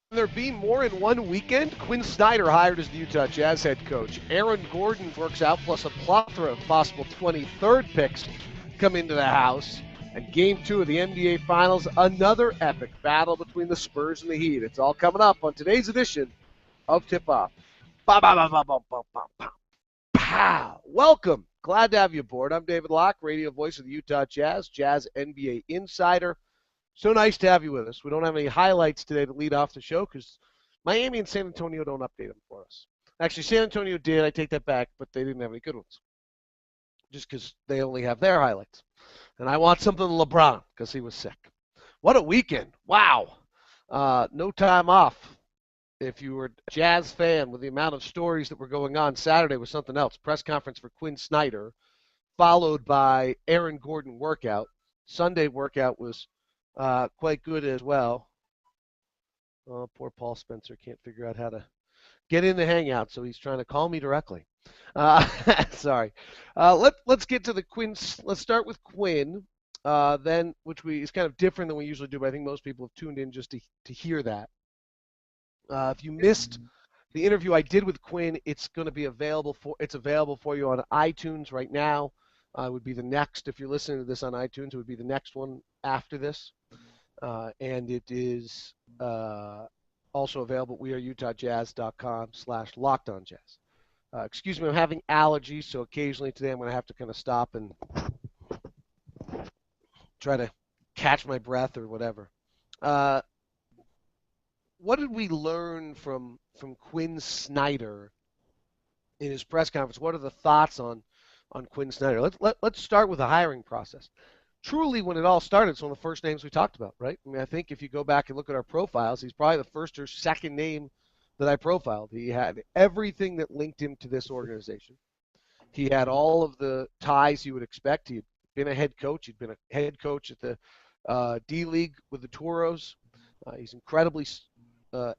Can there be more in one weekend? Quinn Snyder hired as the Utah Jazz head coach. Aaron Gordon works out, plus a plethora of possible 23rd picks come into the house. And game two of the NBA Finals, another epic battle between the Spurs and the Heat. It's all coming up on today's edition of Tip Off. Pow! Welcome. Glad to have you aboard. I'm David Locke, radio voice of the Utah Jazz, Jazz NBA insider. So nice to have you with us. We don't have any highlights today to lead off the show because Miami and San Antonio don't update them for us. Actually, San Antonio did. I take that back, but they didn't have any good ones just because they only have their highlights. And I want something LeBron because he was sick. What a weekend. Wow. No time off. If you were a Jazz fan, with the amount of stories that were going on, Saturday was something else. Press conference for Quinn Snyder, followed by Aaron Gordon workout. Sunday workout was quite good as well. Oh, poor Paul Spencer can't figure out how to get in the hangout, so he's trying to call me directly. Uh, sorry. Let's get to the Quinn. Let's start with Quinn. Then, which is kind of different than we usually do, but I think most people have tuned in just to hear that. If you missed the interview I did with Quinn, it's going to be available for you on iTunes right now. It would be the next, if you're listening to this on iTunes, it would be the next one after this. And it is also available at weareutahjazz.com/lockedonjazz. Excuse me, I'm having allergies, so occasionally today I'm going to have to kind of stop and try to catch my breath or whatever. Uh, what did we learn from Quinn Snyder in his press conference? What are the thoughts on Quinn Snyder? Let's start with the hiring process. Truly, when it all started, it's one of the first names we talked about, right? I mean, I think if you go back and look at our profiles, he's probably the first or second name that I profiled. He had everything that linked him to this organization. He had all of the ties you would expect. He'd been a head coach. He'd been a head coach at the D League with the Toros. He's incredibly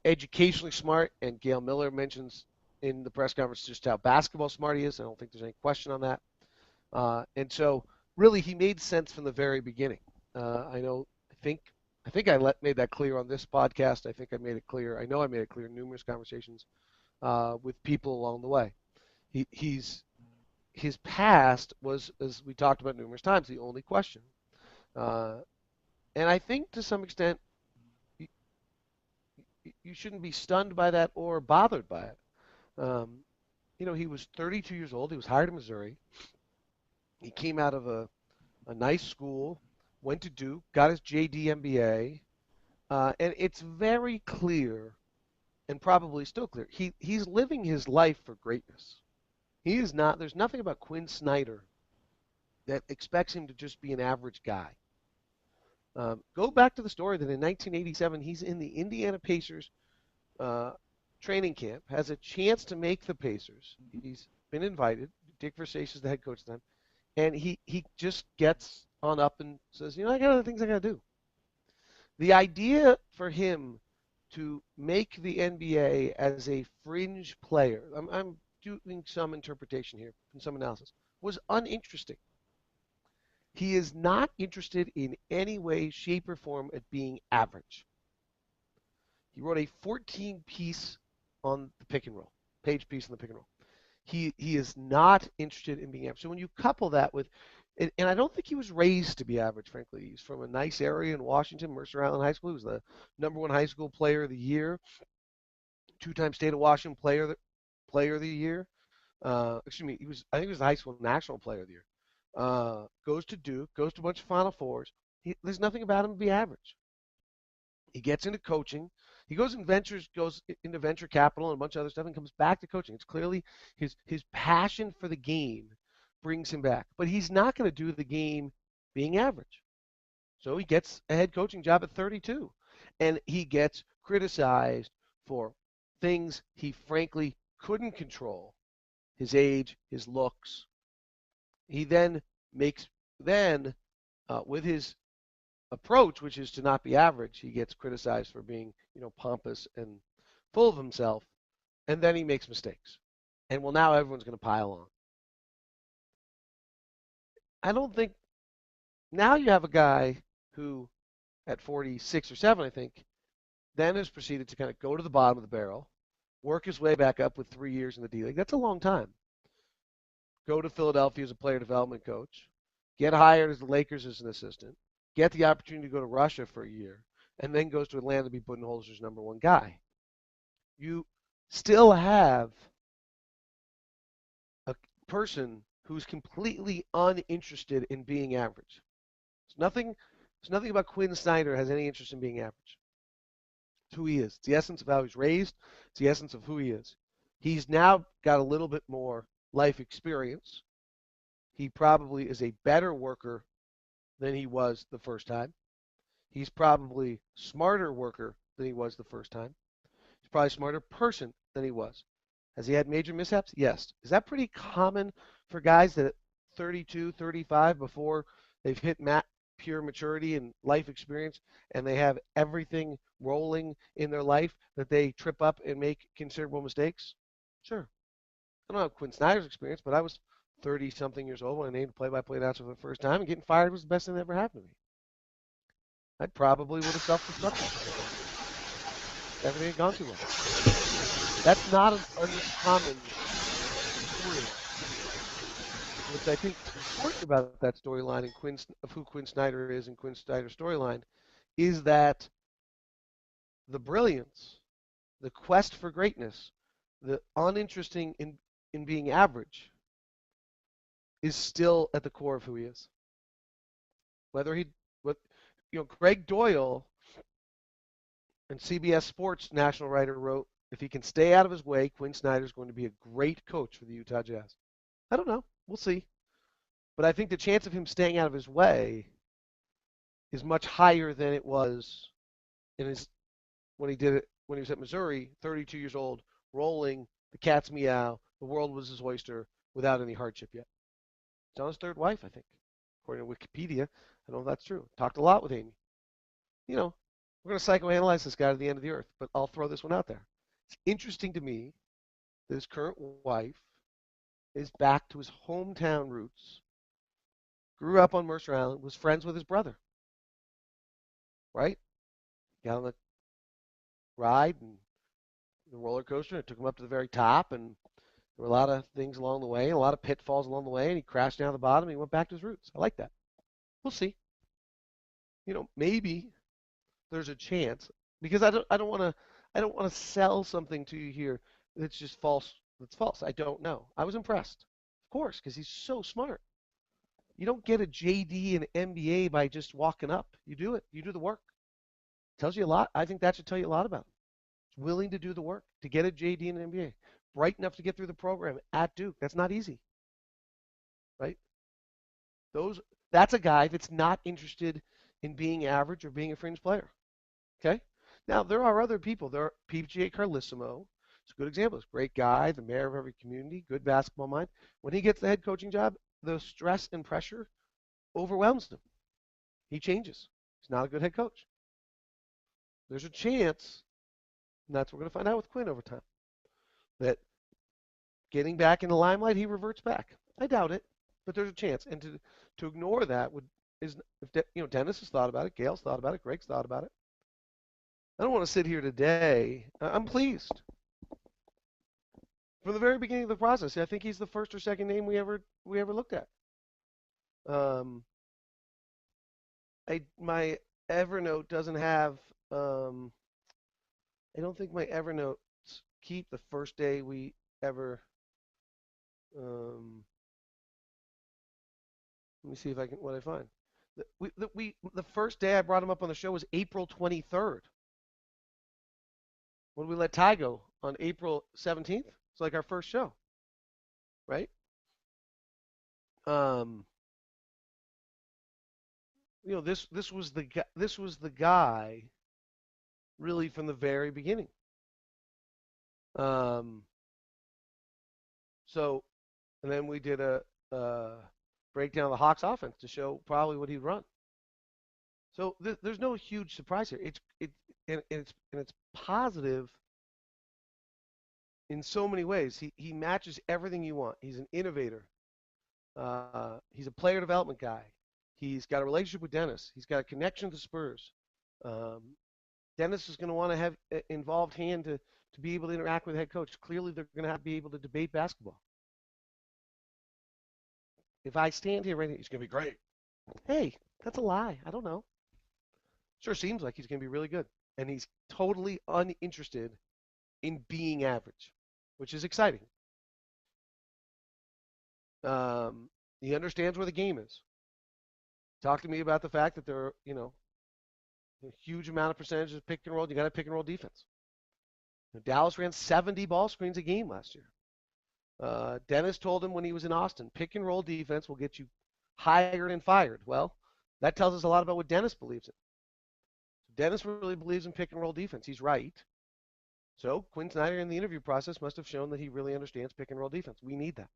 educationally smart, and Gail Miller mentions in the press conference just how basketball smart he is. I don't think there's any question on that. And so, really, he made sense from the very beginning. I know. I think made that clear on this podcast. I think I made it clear. I know I made it clear in numerous conversations with people along the way. His past was, as we talked about numerous times, the only question. Uh, and I think to some extent, you, you shouldn't be stunned by that or bothered by it. Um, he was 32 years old. He was hired in Missouri. He came out of a nice school, went to Duke, got his JD MBA, and it's very clear, and probably still clear, he's living his life for greatness. He is not. There's nothing about Quinn Snyder that expects him to just be an average guy. Go back to the story that in 1987 he's in the Indiana Pacers uh, training camp, has a chance to make the Pacers. He's been invited. Dick Versace is the head coach at the time, and he just gets on up and says, I got other things I got to do. The idea for him to make the NBA as a fringe player, I'm doing some interpretation here and some analysis, was uninteresting. He is not interested in any way, shape, or form at being average. He wrote a 14-piece on the pick and roll, page piece on the pick and roll. He is not interested in being average. So when you couple that with, and I don't think he was raised to be average, frankly. He's from a nice area in Washington, Mercer Island High School. He was the #1 high school player of the year, two-time state of Washington player of the year. Excuse me, I think he was the high school national player of the year. Goes to Duke, goes to a bunch of Final Fours. There's nothing about him to be average. He gets into coaching. He goes into venture capital and a bunch of other stuff and comes back to coaching. It's clearly his passion for the game brings him back. But he's not going to do the game being average. So he gets a head coaching job at 32. And he gets criticized for things he frankly couldn't control. His age, his looks. He then with his approach, which is to not be average, he gets criticized for being, pompous and full of himself, and then he makes mistakes. And well, now everyone's going to pile on. I don't think now you have a guy who, at 46 or 7, I think, then has proceeded to kind of go to the bottom of the barrel, work his way back up with 3 years in the D League. That's a long time. Go to Philadelphia as a player development coach, get hired as the Lakers as an assistant, get the opportunity to go to Russia for a year, and then goes to Atlanta to be Budenholzer's number one guy. You still have a person who's completely uninterested in being average. There's nothing about Quinn Snyder has any interest in being average. It's who he is. It's the essence of how he's raised. It's the essence of who he is. He's now got a little bit more life experience. He probably is a better worker than he was the first time. He's probably smarter worker than he was the first time. He's probably a smarter person than he was. Has he had major mishaps? Yes. Is that pretty common for guys that at 32, 35, before they've hit pure maturity and life experience, and they have everything rolling in their life, that they trip up and make considerable mistakes? Sure. I don't have Quinn Snyder's experience, but I was 30-something years old when I named play-by-play announcer for the first time, and getting fired was the best thing that ever happened to me. I probably would have self-destructed. Everything had gone too well. That's not an uncommon story. What I think is important about that storyline and of who Quinn Snyder is and Quinn Snyder's storyline is that the brilliance, the quest for greatness, the uninteresting in being average is still at the core of who he is. Greg Doyle and CBS Sports national writer wrote, if he can stay out of his way, Quinn Snyder is going to be a great coach for the Utah Jazz. I don't know. We'll see. But I think the chance of him staying out of his way is much higher than it was when he was at Missouri, 32 years old, rolling, the cat's meow, the world was his oyster, without any hardship yet. He's on his third wife, I think, according to Wikipedia. I don't know if that's true. Talked a lot with Amy. We're going to psychoanalyze this guy to the end of the earth, but I'll throw this one out there. It's interesting to me that his current wife is back to his hometown roots, grew up on Mercer Island, was friends with his brother, right? Got on the ride and the roller coaster, and it took him up to the very top, and there were a lot of things along the way, and a lot of pitfalls along the way, and he crashed down the bottom, and he went back to his roots. I like that. We'll see. Maybe there's a chance, because I don't want to sell something to you here that's just false. That's false. I don't know. I was impressed, of course, because he's so smart. You don't get a JD and MBA by just walking up. You do it. You do the work. Tells you a lot. I think that should tell you a lot about him. He's willing to do the work to get a JD and an MBA. Bright enough to get through the program at Duke. That's not easy, right? That's a guy that's not interested in being average or being a fringe player. Okay? Now, there are other people. There are PGA Carlissimo. It's a good example. He's a great guy, the mayor of every community, good basketball mind. When he gets the head coaching job, the stress and pressure overwhelms him. He changes. He's not a good head coach. There's a chance, and that's what we're going to find out with Quinn over time, that getting back in the limelight, he reverts back. I doubt it, but there's a chance. And to ignore that if Dennis has thought about it, Gail's thought about it, Greg's thought about it. I don't want to sit here today. I'm pleased. From the very beginning of the process, I think he's the first or second name we ever looked at. My Evernote doesn't have. I don't think my Evernotes keep the first day we ever. Let me see if I can what I find. The first day I brought him up on the show was April 23rd. When we let Ty go on April 17th, it's like our first show, right? This was the guy, really from the very beginning. And then we did a breakdown of the Hawks offense to show probably what he'd run. So there's no huge surprise here. It's positive in so many ways. He matches everything you want. He's an innovator. He's a player development guy. He's got a relationship with Dennis. He's got a connection to Spurs. Dennis is going to want to have an involved hand to be able to interact with the head coach. Clearly, they're going to have to be able to debate basketball. If I stand here right now, he's going to be great. Hey, that's a lie. I don't know. Sure seems like he's going to be really good. And he's totally uninterested in being average, which is exciting. He understands where the game is. Talk to me about the fact that there are, a huge amount of percentages of pick and roll. You got to pick and roll defense. Dallas ran 70 ball screens a game last year. Dennis told him when he was in Austin, pick and roll defense will get you hired and fired. Well, that tells us a lot about what Dennis believes in. Dennis really believes in pick and roll defense. He's right. So Quinn Snyder in the interview process must have shown that he really understands pick and roll defense. We need that.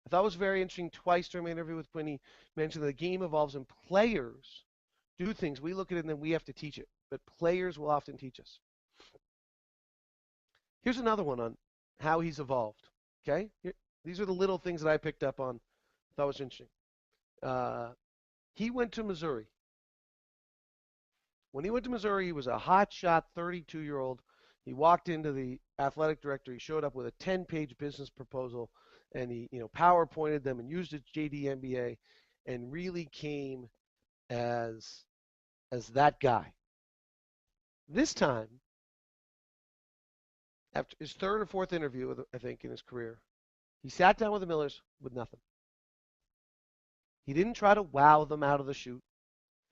I thought it was very interesting twice during my interview with Quinn, he mentioned that the game evolves and players do things. We look at it and then we have to teach it. But players will often teach us. Here's another one on how he's evolved. Okay? These are the little things that I picked up on. I thought was interesting. He went to Missouri. When he went to Missouri, he was a hotshot 32-year-old. He walked into the athletic director. He showed up with a 10-page business proposal, and he, PowerPointed them and used his JD MBA, and really came as that guy. This time, after his third or fourth interview, I think, in his career, he sat down with the Millers with nothing. He didn't try to wow them out of the chute.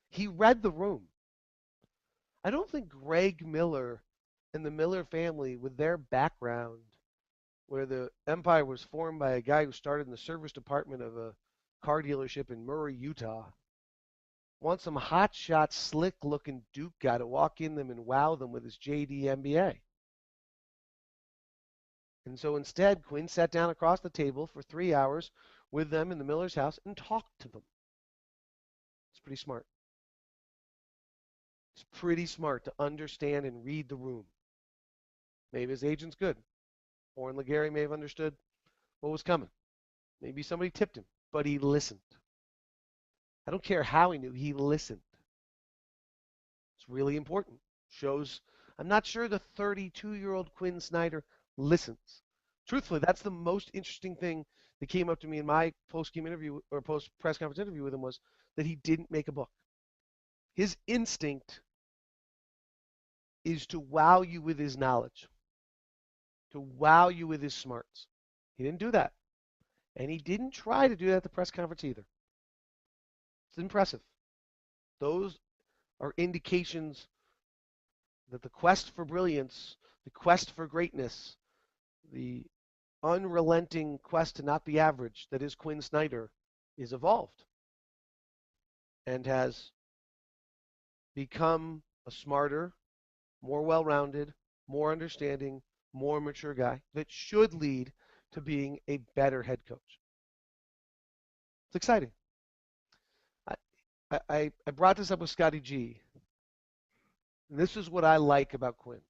He read the room. I don't think Greg Miller and the Miller family, with their background, where the empire was formed by a guy who started in the service department of a car dealership in Murray, Utah, want some hotshot, slick-looking Duke guy to walk in them and wow them with his JD MBA. And so instead, Quinn sat down across the table for 3 hours with them in the Miller's house and talked to them. It's pretty smart. It's pretty smart to understand and read the room. Maybe his agent's good. Warren Legary may have understood what was coming. Maybe somebody tipped him, but he listened. I don't care how he knew, he listened. It's really important. Shows, I'm not sure the 32-year-old Quinn Snyder listens. Truthfully, that's the most interesting thing that came up to me in my post-game interview or post-press conference interview with him was that he didn't make a book. His instinct is to wow you with his knowledge, to wow you with his smarts. He didn't do that. And he didn't try to do that at the press conference either. It's impressive. Those are indications that the quest for brilliance, the quest for greatness, the unrelenting quest to not be average that is Quinn Snyder is evolved and has become a smarter, more well-rounded, more understanding, more mature guy that should lead to being a better head coach. It's exciting. I brought this up with Scotty G. And this is what I like about Quinn.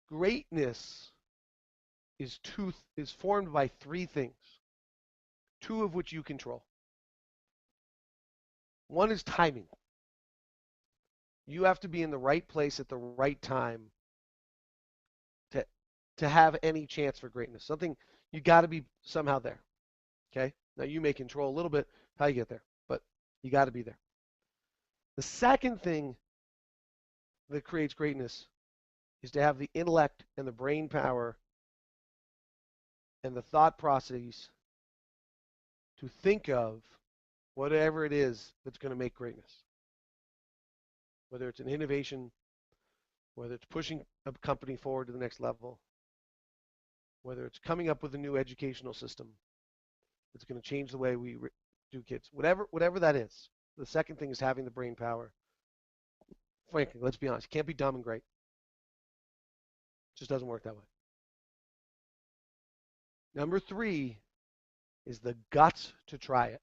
Greatness is formed by three things, two of which you control. One is timing. You have to be in the right place at the right time to have any chance for greatness. Something you got to be somehow there. Okay? Now you may control a little bit how you get there, but you got to be there. The second thing that creates greatness is to have the intellect and the brain power and the thought processes to think of whatever it is that's going to make greatness. Whether it's an innovation, whether it's pushing a company forward to the next level, whether it's coming up with a new educational system that's going to change the way we do kids, whatever that is. The second thing is having the brain power. Frankly, let's be honest, you can't be dumb and great. It just doesn't work that way. Number 3 is the guts to try it.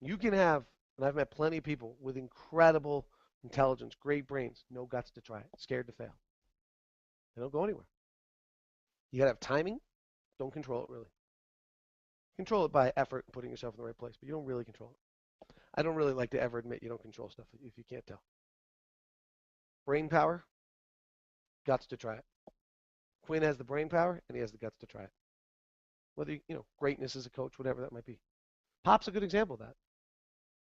You can have, and I've met plenty of people with incredible intelligence, great brains, no guts to try it, scared to fail. They don't go anywhere. You got to have timing. Don't control it really. Control it by effort and putting yourself in the right place, but you don't really control it. I don't really like to ever admit you don't control stuff if you can't tell. Brain power, guts to try it. Quinn has the brain power and he has the guts to try it. Whether greatness as a coach, whatever that might be. Pop's a good example of that.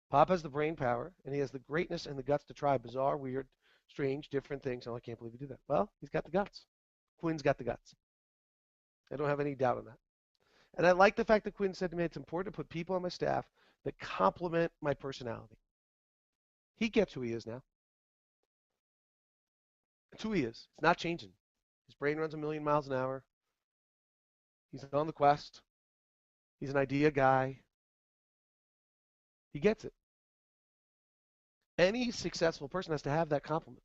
Pop has the brain power and he has the greatness and the guts to try bizarre, weird, strange, different things. Oh, I can't believe he did that. Well, he's got the guts. Quinn's got the guts. I don't have any doubt on that. And I like the fact that Quinn said to me it's important to put people on my staff that complement my personality. He gets who he is now. It's who he is. It's not changing. His brain runs a million miles an hour. He's on the quest. He's an idea guy. He gets it. Any successful person has to have that complement,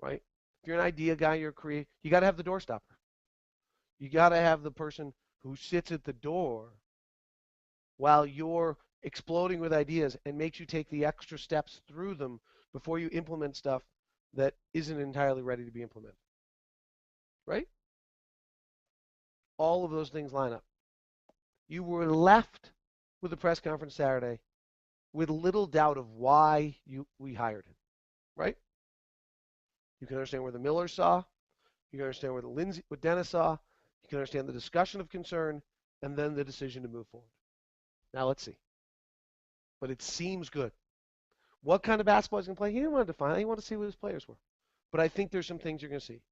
right? If you're an idea guy, you're creative. You got to have the door stopper. You got to have the person who sits at the door while you're exploding with ideas and makes you take the extra steps through them before you implement stuff that isn't entirely ready to be implemented. Right? All of those things line up. You were left with the press conference Saturday with little doubt of why we hired him. Right? You can understand where the Millers saw. You can understand what Dennis saw. You can understand the discussion of concern and then the decision to move forward. Now let's see. But it seems good. What kind of basketball he's going to play? He didn't want to define it. He wanted to see what his players were. But I think there's some things you're going to see.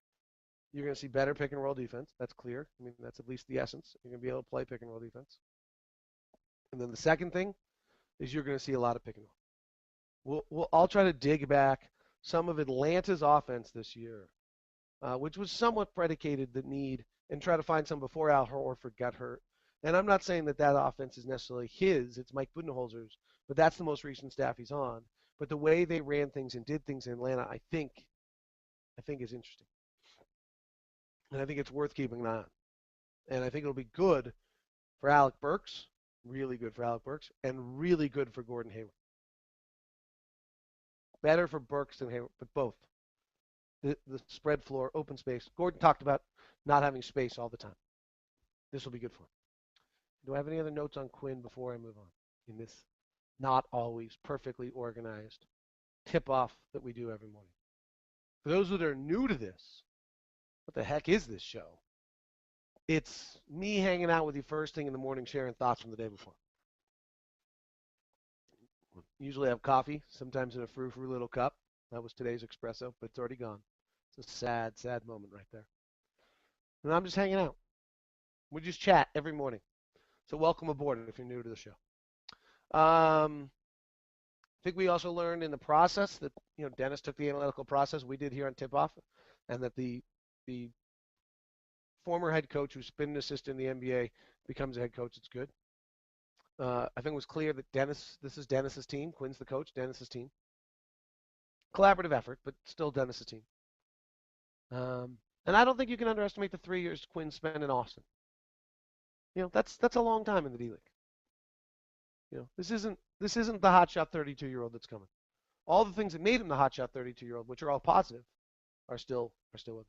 You're going to see better pick and roll defense. That's clear. I mean, that's at least the essence. You're going to be able to play pick and roll defense. And then the second thing is you're going to see a lot of pick and roll. I'll try to dig back some of Atlanta's offense this year, which was somewhat predicated the need, and try to find some before Al Horford got hurt. And I'm not saying that offense is necessarily his. It's Mike Budenholzer's, but that's the most recent staff he's on. But the way they ran things and did things in Atlanta, I think is interesting. And I think it's worth keeping an eye on. And I think it'll be good for Alec Burks, really good for Alec Burks, and really good for Gordon Hayward. Better for Burks than Hayward, but both. The spread floor, open space. Gordon talked about not having space all the time. This will be good for him. Do I have any other notes on Quinn before I move on in this not always perfectly organized tip-off that we do every morning? For those that are new to this, what the heck is this show? It's me hanging out with you first thing in the morning, sharing thoughts from the day before. Usually I have coffee, sometimes in a frou-frou little cup. That was today's espresso, but it's already gone. It's a sad, sad moment right there. And I'm just hanging out. We just chat every morning. So welcome aboard if you're new to the show. I think we also learned in the process that Dennis took the analytical process we did here on Tip-Off, and that the former head coach who's been an assistant in the NBA becomes a head coach. It's good. I think it was clear that this is Dennis's team. Quinn's the coach, Dennis's team. Collaborative effort, but still Dennis's team. And I don't think you can underestimate the 3 years Quinn spent in Austin. That's a long time in the D League. This isn't the hotshot 32-year-old that's coming. All the things that made him the hotshot 32-year-old, which are all positive, are still with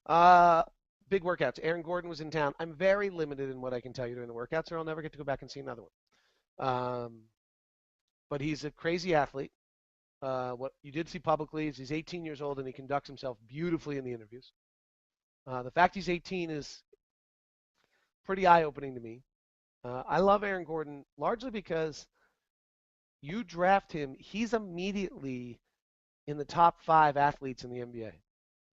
us. Big workouts. Aaron Gordon was in town. I'm very limited in what I can tell you during the workouts, or I'll never get to go back and see another one. But he's a crazy athlete. What you did see publicly is he's 18 years old and he conducts himself beautifully in the interviews. The fact he's 18 is pretty eye-opening to me. I love Aaron Gordon largely because you draft him, he's immediately in the top 5 athletes in the NBA.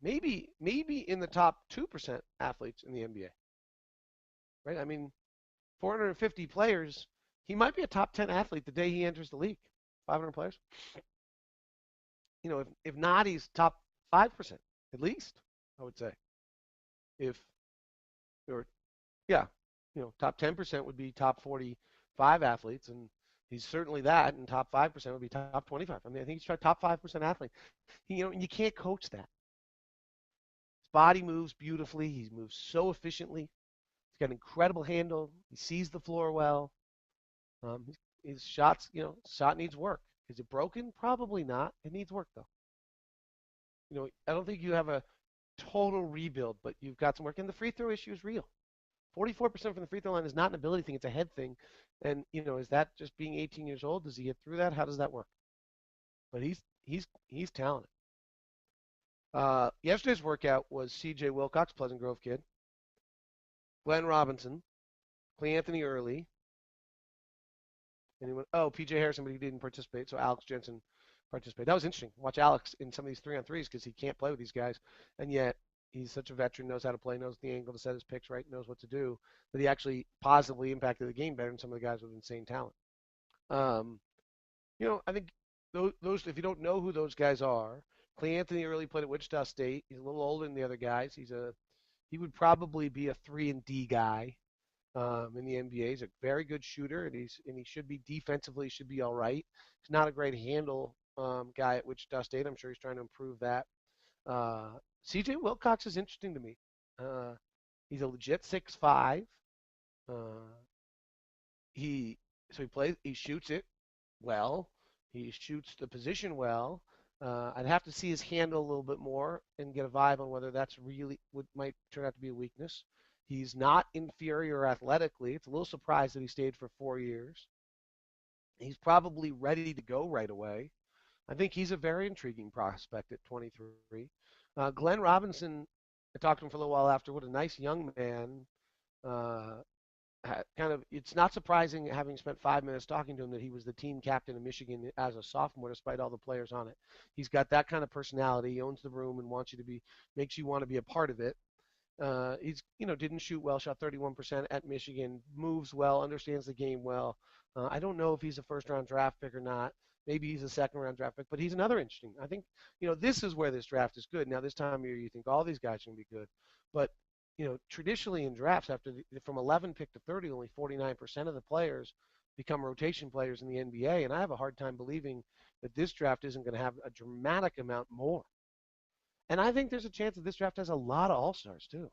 Maybe in the top 2% athletes in the NBA. Right? I mean, 450 players, he might be a top 10 athlete the day he enters the league. 500 players. If not, he's top 5% at least, I would say. Top 10% would be top 45 athletes, and he's certainly that, and top 5% would be top 25. I mean, I think he's top 5% athlete. And you can't coach that. His body moves beautifully. He moves so efficiently. He's got an incredible handle. He sees the floor well. His shots, shot needs work. Is it broken? Probably not. It needs work, though. I don't think you have a total rebuild, but you've got some work. And the free throw issue is real. 44% from the free throw line is not an ability thing; it's a head thing. And is that just being 18 years old? Does he get through that? How does that work? But he's talented. Yesterday's workout was C.J. Wilcox, Pleasant Grove kid, Glenn Robinson, Cle Anthony Early, anyone? Oh, P.J. Harrison, but he didn't participate. So Alex Jensen participated. That was interesting. Watch Alex in some of these 3-on-3s because he can't play with these guys, and yet he's such a veteran, knows how to play, knows the angle to set his picks right, knows what to do. That he actually positively impacted the game better than some of the guys with insane talent. Um, I think those if you don't know who those guys are, Clay Anthony Early played at Wichita State. He's a little older than the other guys. He would probably be a 3-and-D guy in the NBA. He's a very good shooter, and he should be defensively should be all right. He's not a great handle guy at Wichita State. I'm sure he's trying to improve that. Uh, C.J. Wilcox is interesting to me. Uh, he's a legit 6'5". Uh, he shoots it well. He shoots the position well. I'd have to see his handle a little bit more and get a vibe on whether that's really what might turn out to be a weakness. He's not inferior athletically. It's a little surprised that he stayed for 4 years. He's probably ready to go right away. I think he's a very intriguing prospect at 23. Glenn Robinson, I talked to him for a little while after. What a nice young man. Uh, it's not surprising, having spent 5 minutes talking to him, that he was the team captain of Michigan as a sophomore, despite all the players on it. He's got that kind of personality. He owns the room and makes you want to be a part of it. He's didn't shoot well, shot 31% at Michigan, moves well, understands the game well. I don't know if he's a first round draft pick or not. Maybe he's a second round draft pick, but he's another interesting. I think this is where this draft is good. Now this time of year, you think all these guys are going to be good, but traditionally in drafts, from 11 pick to 30, only 49% of the players become rotation players in the NBA, and I have a hard time believing that this draft isn't going to have a dramatic amount more. And I think there's a chance that this draft has a lot of all-stars too.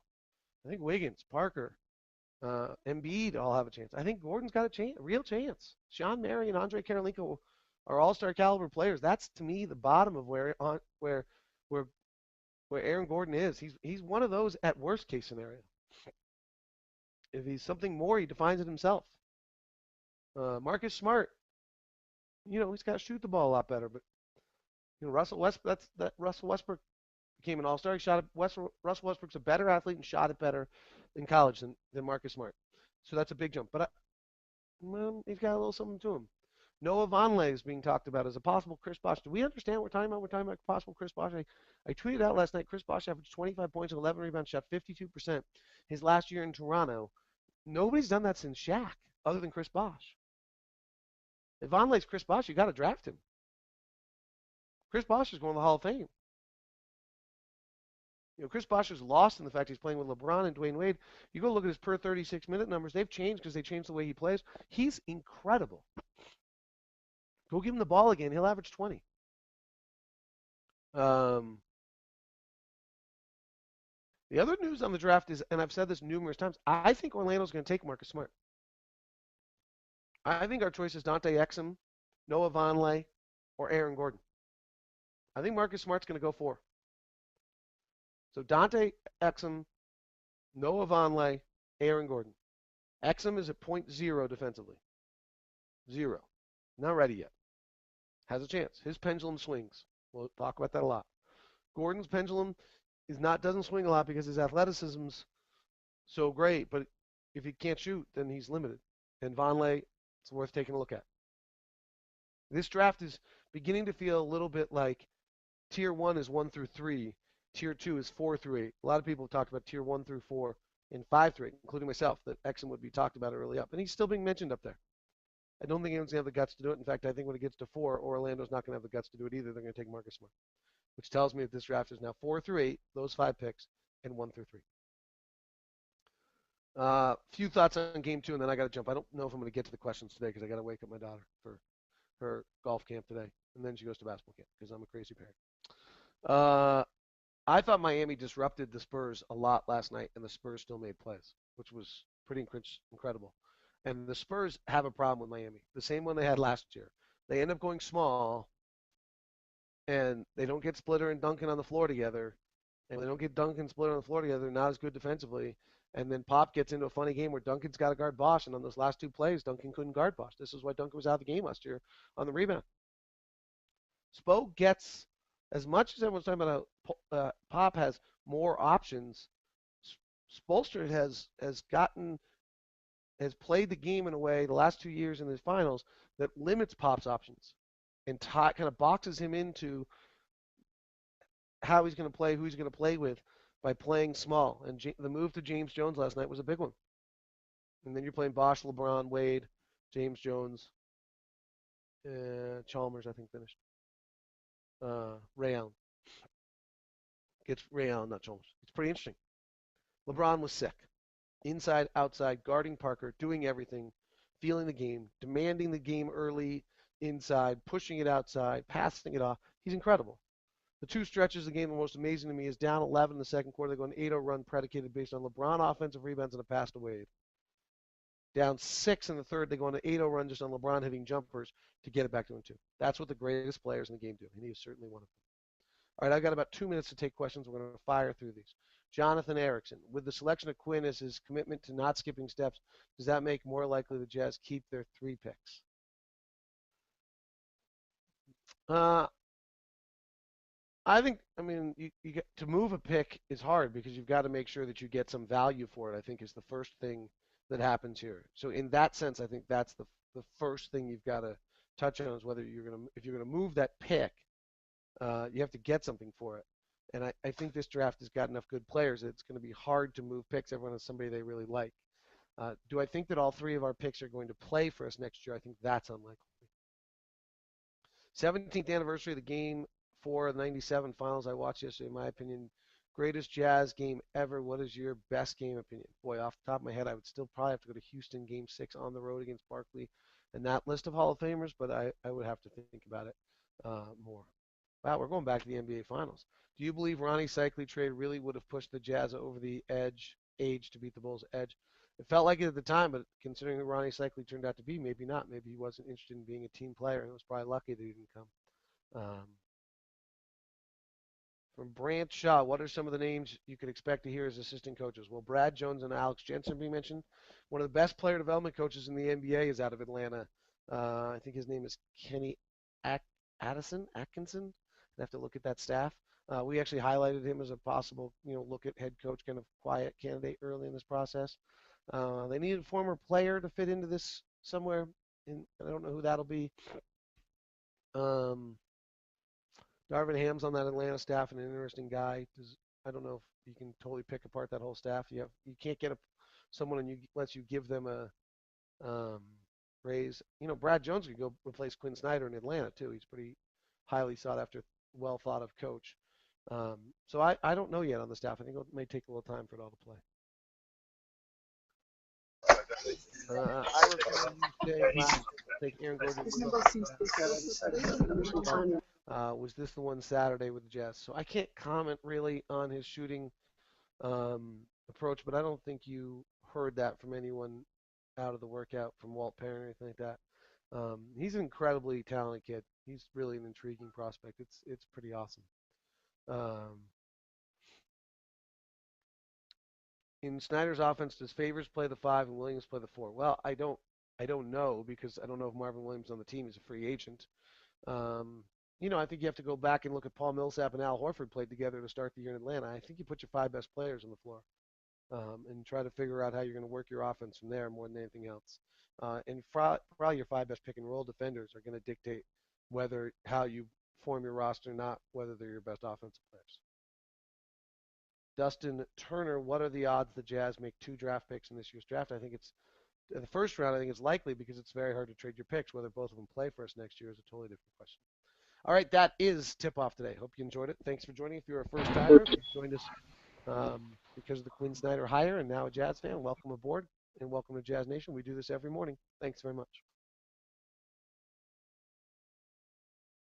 I think Wiggins, Parker, Embiid all have a chance. I think Gordon's got a real chance. Sean Mary and Andre Karolinko are all-star caliber players. That's to me the bottom of where Aaron Gordon is. He's one of those at worst case scenario. If he's something more, he defines it himself. Marcus Smart, he's got to shoot the ball a lot better. But Russell Westbrook became an all-star. Russell Westbrook's a better athlete and shot it better in college than Marcus Smart. So that's a big jump. But he's got a little something to him. Noah Vonleh is being talked about as a possible Chris Bosh. Do we understand what we're talking about? We're talking about possible Chris Bosh. I tweeted out last night, Chris Bosh averaged 25 points and 11 rebounds, shot 52% his last year in Toronto. Nobody's done that since Shaq, other than Chris Bosh. If Vonleh's Chris Bosh, you got to draft him. Chris Bosh is going to the Hall of Fame. Chris Bosh is lost in the fact he's playing with LeBron and Dwayne Wade. You go look at his per 36-minute numbers. They've changed because they changed the way he plays. He's incredible. Go give him the ball again. He'll average 20. The other news on the draft is, and I've said this numerous times, I think Orlando's going to take Marcus Smart. I think our choice is Dante Exum, Noah Vonleh, or Aaron Gordon. I think Marcus Smart's going to go 4. So Dante Exum, Noah Vonleh, Aaron Gordon. Exum is at .0 defensively. 0. Not ready yet. Has a chance. His pendulum swings. We'll talk about that a lot. Gordon's pendulum doesn't swing a lot because his athleticism's so great, but if he can't shoot, then he's limited. And Vonleh, it's worth taking a look at. This draft is beginning to feel a little bit like Tier 1 is 1 through 3. Tier 2 is 4 through 8. A lot of people have talked about Tier 1 through 4 and 5 through 8, including myself, that Exum would be talked about early up. And he's still being mentioned up there. I don't think anyone's going to have the guts to do it. In fact, I think when it gets to 4, Orlando's not going to have the guts to do it either. They're going to take Marcus Smart, which tells me that this draft is now 4 through 8, those 5 picks, and 1 through 3. Few thoughts on Game 2, and then I got to jump. I don't know if I'm going to get to the questions today because I got to wake up my daughter for her golf camp today, and then she goes to basketball camp because I'm a crazy parent. I thought Miami disrupted the Spurs a lot last night, and the Spurs still made plays, which was pretty incredible. And the Spurs have a problem with Miami, the same one they had last year. They end up going small, and they don't get Splitter and Duncan on the floor together. And they don't get Duncan and Splitter on the floor together, they're not as good defensively. And then Pop gets into a funny game where Duncan's got to guard Bosch, and on those last two plays, Duncan couldn't guard Bosch. This is why Duncan was out of the game last year on the rebound. Spo gets, as much as everyone's talking about how Pop has more options, Spoelstra has played the game in a way the last 2 years in the finals that limits Pop's options and kind of boxes him into how he's going to play, who he's going to play with by playing small. And the move to James Jones last night was a big one. And then you're playing Bosch, LeBron, Wade, James Jones, Chalmers, I think, finished. Ray Allen. Gets Ray Allen, not Chalmers. It's pretty interesting. LeBron was sick. Inside, outside, guarding Parker, doing everything, feeling the game, demanding the game early, inside, pushing it outside, passing it off. He's incredible. The two stretches of the game the most amazing to me is down 11 in the second quarter. They go an 8-0 run predicated based on LeBron offensive rebounds and a pass to Wade. Down 6 in the third, they go on an 8-0 run just on LeBron hitting jumpers to get it back to 2. That's what the greatest players in the game do, and he is certainly one of them. All right, I've got about 2 minutes to take questions. We're going to fire through these. Jonathan Erickson, with the selection of Quinn as his commitment to not skipping steps, does that make more likely the Jazz keep their 3 picks? You get, to move a pick is hard because you've got to make sure that you get some value for it, I think is the first thing that happens here. So in that sense, I think that's the first thing you've got to touch on is whether if you're going to move that pick, you have to get something for it. And I think this draft has got enough good players that it's going to be hard to move picks. Everyone has somebody they really like. Do I think that all 3 of our picks are going to play for us next year? I think that's unlikely. 17th anniversary of the Game 4 of the 97 finals I watched yesterday. In my opinion, greatest Jazz game ever. What is your best game opinion? Boy, off the top of my head, I would still probably have to go to Houston Game 6 on the road against Barkley and that list of Hall of Famers, but I would have to think about it more. Wow, we're going back to the NBA Finals. Do you believe Ronnie Cycli trade really would have pushed the Jazz over the age to beat the Bulls' edge? It felt like it at the time, but considering who Ronnie Cycli turned out to be, maybe not. Maybe he wasn't interested in being a team player, and it was probably lucky that he didn't come. From Brant Shaw, what are some of the names you could expect to hear as assistant coaches? Well, Brad Jones and Alex Jensen be mentioned. One of the best player development coaches in the NBA is out of Atlanta. I think his name is Kenny Atkinson. I'd have to look at that staff. We actually highlighted him as a possible, look at head coach, kind of quiet candidate early in this process. They need a former player to fit into this somewhere, and I don't know who that'll be. Darvin Ham's on that Atlanta staff, and an interesting guy. I don't know if you can totally pick apart that whole staff. You can't get someone unless you give them a raise. Brad Jones could go replace Quin Snyder in Atlanta too. He's pretty highly sought after, well thought of coach. So I don't know yet on the staff. I think it may take a little time for it all to play. I recommend you take Aaron Gordon. Was this the one Saturday with the Jazz? So I can't comment really on his shooting approach, but I don't think you heard that from anyone out of the workout, from Walt Perrin or anything like that. He's an incredibly talented kid. He's really an intriguing prospect. It's pretty awesome. In Snyder's offense, does Favors play the 5 and Williams play the 4? Well, I don't know because I don't know if Marvin Williams is on the team. He's a free agent. I think you have to go back and look at Paul Millsap and Al Horford played together to start the year in Atlanta. I think you put your 5 best players on the floor and try to figure out how you're going to work your offense from there more than anything else. And probably your 5 best pick and roll defenders are going to dictate how you form your roster, not whether they're your best offensive players. Dustin Turner, what are the odds the Jazz make 2 draft picks in this year's draft? I think it's the first round. I think it's likely because it's very hard to trade your picks. Whether both of them play for us next year is a totally different question. All right, that is tip-off today. Hope you enjoyed it. Thanks for joining. If you're a first-timer, if you joined us because of the Quinn Snyder hire and now a Jazz fan, welcome aboard and welcome to Jazz Nation. We do this every morning. Thanks very much.